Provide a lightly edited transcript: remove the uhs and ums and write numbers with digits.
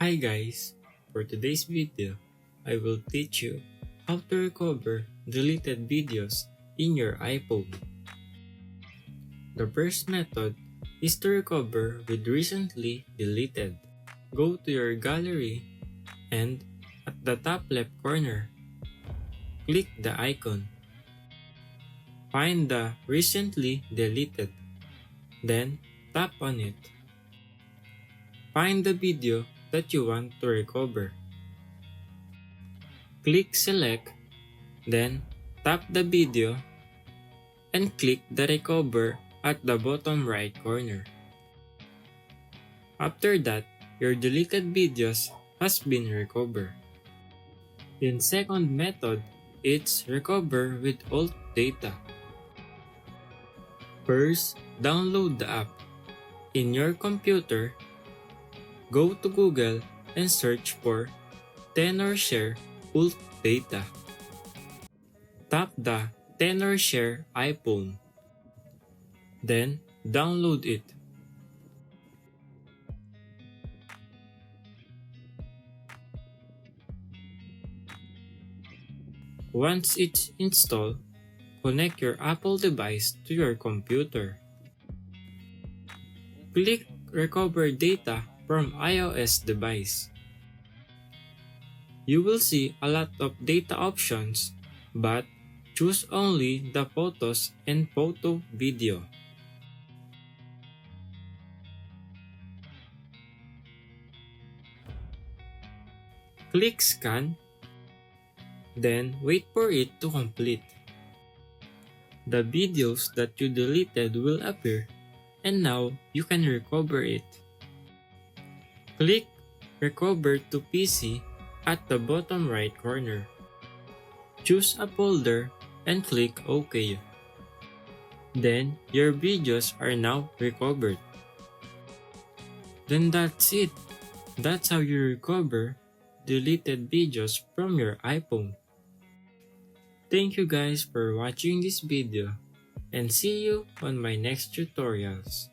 Hi guys! For today's video, I will teach you how to recover deleted videos in your iPhone. The first method is to recover with recently deleted. Go to your gallery and at the top left corner, click the icon. Find the recently deleted, then tap on it. Find the video that you want to recover. Click select, then tap the video and click the recover at the bottom right corner. After that, your deleted videos has been recovered. In second method, it's recover with alt data. First, download the app. In your computer, go to Google and search for TenorShare alt data. Tap the TenorShare iPhone. Then, download it. Once it's installed, connect your Apple device to your computer. Click Recover Data from iOS device. You will see a lot of data options, but choose only the photos and photo video. Click Scan, then wait for it to complete. The videos that you deleted will appear, and now you can recover it. Click Recover to PC at the bottom right corner. Choose a folder and click OK. Then your videos are now recovered. Then that's it. That's how you recover deleted videos from your iPhone. Thank you guys for watching this video and see you on my next tutorials.